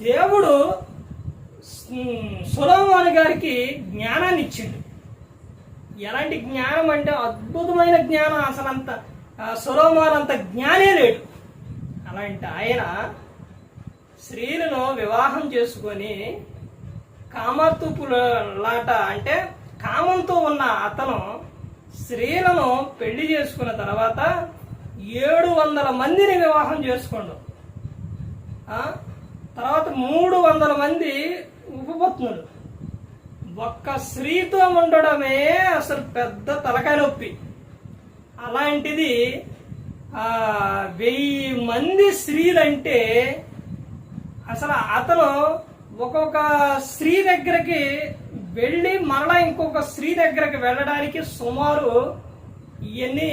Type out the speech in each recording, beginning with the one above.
దేవుడు సొలొమోను గారికి జ్ఞానాన్ని ఇచ్చిండు. ఎలాంటి జ్ఞానం అంటే అద్భుతమైన జ్ఞానం. అసలు అంత సొలొమోను అంత జ్ఞానే లేడు. అలాంటి ఆయన స్త్రీలను వివాహం చేసుకొని కామతుపులాట అంటే కామంతో ఉన్న అతను స్త్రీలను పెళ్లి చేసుకున్న తర్వాత 700 మందిని వివాహం చేసుకోండు. తర్వాత 300 మంది ఉపపత్నులు. ఒక్క స్త్రీతో ఉండడమే అసలు పెద్ద తలకాయ నొప్పి. అలాంటిది 1000 మంది స్త్రీలంటే అసలు అతను ఒక్కొక్క స్త్రీ దగ్గరికి వెళ్ళి మరలా ఇంకొక స్త్రీ దగ్గరికి వెళ్ళడానికి సుమారు ఇవన్నీ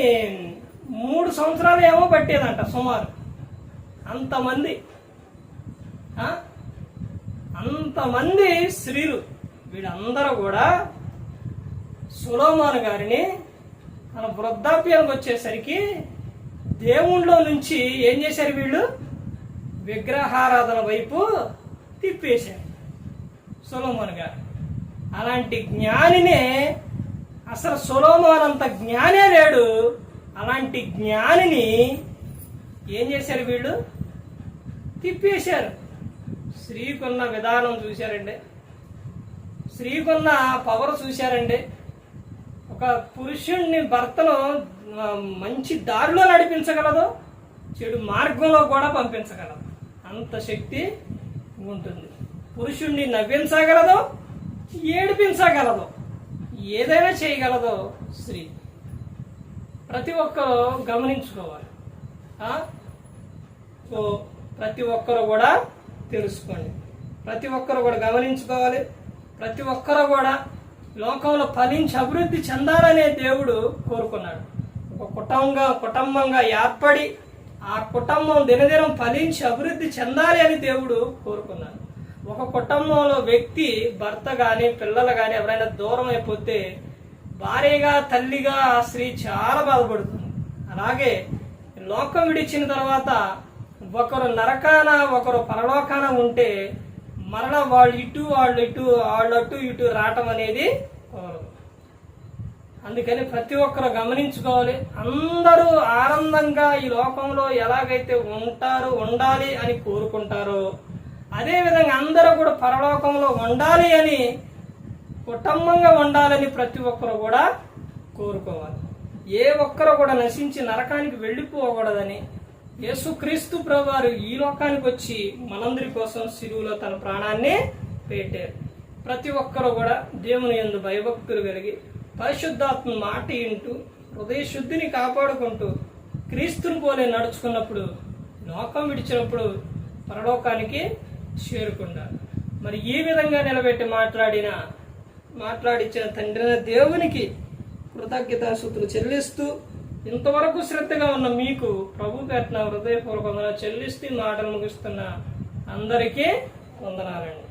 3 సంవత్సరాలు ఏమో పట్టేదంట సుమారు. అంతమంది స్త్రీలు. వీళ్ళందరూ కూడా సొలొమోను గారిని తన వృద్ధాప్యానికి వచ్చేసరికి దేవుళ్ళలో నుంచి ఏం చేశారు, వీళ్ళు విగ్రహారాధన వైపు తిప్పేశారు సొలొమోను గారు. అలాంటి జ్ఞానినే అసలు సొలొమోను అంత జ్ఞానే లేడు. అలాంటి జ్ఞానిని ఏం చేశారు వీళ్ళు, తిప్పేశారు. స్త్రీకున్న విధానం చూశారండి, స్త్రీకున్న పవర్ చూశారండి. ఒక పురుషుణ్ణి భర్తను మంచి దారిలో నడిపించగలదు, చెడు మార్గంలో కూడా పంపించగలదు. అంత శక్తి ఉంటుంది. పురుషుణ్ణి నవ్వించగలదు, ఏడిపించగలదు, ఏదైనా చేయగలదు స్త్రీ. ప్రతి ఒక్కరు గమనించుకోవాలి. సో ప్రతి ఒక్కరు కూడా తెలుసుకోండి, ప్రతి ఒక్కరు కూడా గమనించుకోవాలి. ప్రతి ఒక్కరు కూడా లోకంలో ఫలించి అభివృద్ధి చెందాలనే దేవుడు కోరుకున్నాడు. ఒక కుటుంబంగా ఏర్పడి ఆ కుటుంబం దినదినం ఫలించి అభివృద్ధి చెందాలి అని దేవుడు కోరుకున్నాడు. ఒక కుటుంబంలో వ్యక్తి భర్త కానీ పిల్లలు కానీ ఎవరైనా దూరం అయిపోతే భార్యగా తల్లిగా ఆ స్త్రీ చాలా బాధపడుతుంది. అలాగే లోకం విడిచిన తర్వాత ఒకరు నరకాన ఒకరు పరలోకాన ఉంటే మరలా వాళ్ళు అటు ఇటు రావటం అనేది కోరదు. అందుకని ప్రతి ఒక్కరు గమనించుకోవాలి. అందరూ ఆనందంగా ఈ లోకంలో ఎలాగైతే ఉండాలి అని కోరుకుంటారో అదేవిధంగా అందరూ కూడా పరలోకంలో ఉండాలి అని, కుటుంబంగా ఉండాలని ప్రతి ఒక్కరు కూడా కోరుకోవాలి. ఏ ఒక్కరు కూడా నశించి నరకానికి వెళ్ళిపోకూడదని యేసుక్రీస్తు ప్రభువారు ఈ లోకానికి వచ్చి మనందరి కోసం సిలువలో తన ప్రాణాన్ని పెట్టారు. ప్రతి ఒక్కరు కూడా దేవుని యందు భయభక్తులు కలిగి పరిశుద్ధాత్మ మాట వింటూ హృదయ శుద్ధిని కాపాడుకుంటూ క్రీస్తుని పోలే నడుచుకున్నప్పుడు లోకం విడిచినప్పుడు పరలోకానికి చేరుకుంటారు. మరి ఈ విధంగా నిలబెట్టి మాట్లాడించిన తండ్రి దేవునికి కృతజ్ఞతాస్తుతులు చెల్లిస్తూ ఇంతవరకు శ్రద్ధగా ఉన్న మీకు ప్రభు పేరున హృదయపూర్వకంగా చెల్లిస్తూ మాటలు ముగిస్తున్న అందరికీ వందనాలండి.